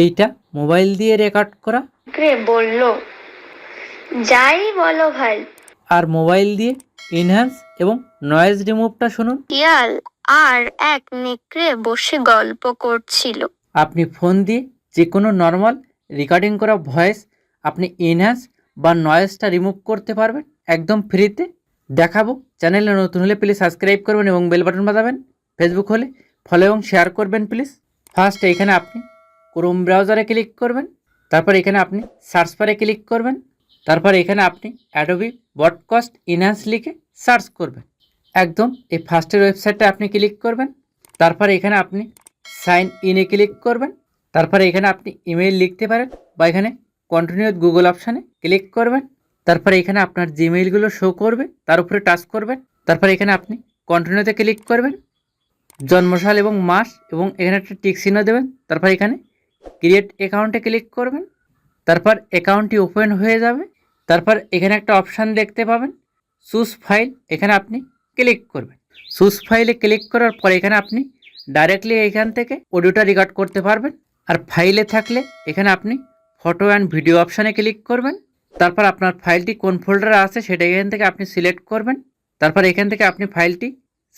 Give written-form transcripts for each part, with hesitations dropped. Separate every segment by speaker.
Speaker 1: এইটা মোবাইল দিয়ে রেকর্ড করা
Speaker 2: বলল, যাই বলো ভাই।
Speaker 1: আর মোবাইল দিয়ে এনহ্যান্স এবং নয়েজ রিমুভটা শুনুন।
Speaker 2: শিয়াল আর এক নেকড়ে বসে গল্প করছিল।
Speaker 1: আপনি ফোন দিয়ে যে কোনো নর্মাল রেকর্ডিং করা ভয়েস আপনি এনহ্যান্স বা নয়েজটা রিমুভ করতে পারবেন একদম ফ্রিতে। দেখাবো। চ্যানেলে নতুন হলে প্লিজ সাবস্ক্রাইব করবেন এবং বেল বাটন বাজাবেন। ফেসবুক হলে ফলো এবং শেয়ার করবেন প্লিজ। ফার্স্ট এখানে আপনি ক্রোম ব্রাউজারে ক্লিক করবেন, তারপর এখানে আপনি সার্চ বারে ক্লিক করবেন, তারপর এখানে আপনি অ্যাডোবি ব্রডকাস্ট এনহ্যান্স লিখে সার্চ করবেন। একদম এই ফার্স্টের ওয়েবসাইটটা আপনি ক্লিক করবেন, তারপর এখানে আপনি সাইন ইনে ক্লিক করবেন, তারপরে এখানে আপনি ইমেইল লিখতে পারেন বা এখানে কন্টিনিউ উইথ গুগল অপশানে ক্লিক করবেন, তারপরে এখানে আপনার জিমেইলগুলো শো করবে তার উপরে টাচ করবেন, তারপরে এখানে আপনি কন্টিনিউতে ক্লিক করবেন, জন্মসাল এবং মাস এবং এখানে একটা টিক চিহ্ন দেবেন, তারপর এখানে ক্রিয়েট অ্যাকাউন্টে ক্লিক করবেন, তারপর অ্যাকাউন্টটি ওপেন হয়ে যাবে, তারপর এখানে একটা অপশান দেখতে পাবেন চুজ ফাইল, এখানে আপনি ক্লিক করবেন। চুজ ফাইলে ক্লিক করার পর এখানে আপনি ডাইরেক্টলি এখান থেকে অডিওটা রেকর্ড করতে পারবেন। আর ফাইলে থাকলে এখানে আপনি ফটো অ্যান্ড ভিডিও অপশানে ক্লিক করবেন, তারপর আপনার ফাইলটি কোন ফোল্ডারে আছে সেটা এখান থেকে আপনি সিলেক্ট করবেন, তারপর এখান থেকে আপনি ফাইলটি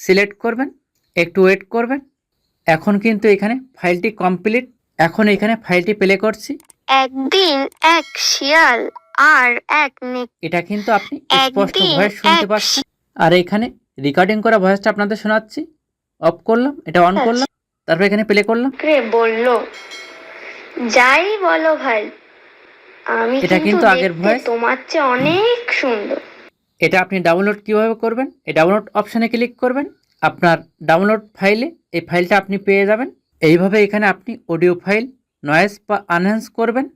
Speaker 1: সিলেক্ট করবেন, একটু ওয়েট করবেন। এখন কিন্তু এখানে ফাইলটি কমপ্লিট। এখন এখানে ফাইলটি প্লে করছি।
Speaker 2: একদিন এক শিয়াল আর এক
Speaker 1: এটা কিন্তু আপনি স্পষ্ট ভয়েস শুনতে পাচ্ছেন। আর এখানে রেকর্ডিং করা ভয়েসটা আপনাদের শোনাচ্ছি। অফ করলাম, এটা অন করলাম, তারপর এখানে প্লে করলাম।
Speaker 2: বলল, যাই বলো ভাই, আমি
Speaker 1: এটা কিন্তু আগের ভয়েস,
Speaker 2: তোমার চেয়ে অনেক সুন্দর।
Speaker 1: এটা আপনি ডাউনলোড কিভাবে করবেন, এই ডাউনলোড অপশানে ক্লিক করবেন। আপনার ডাউনলোড ফাইলে এই ফাইলটা আপনি পেয়ে যাবেন। এইভাবে এখানে আপনি অডিও ফাইল নয়েজ বা আনহ্যান্স করবেন।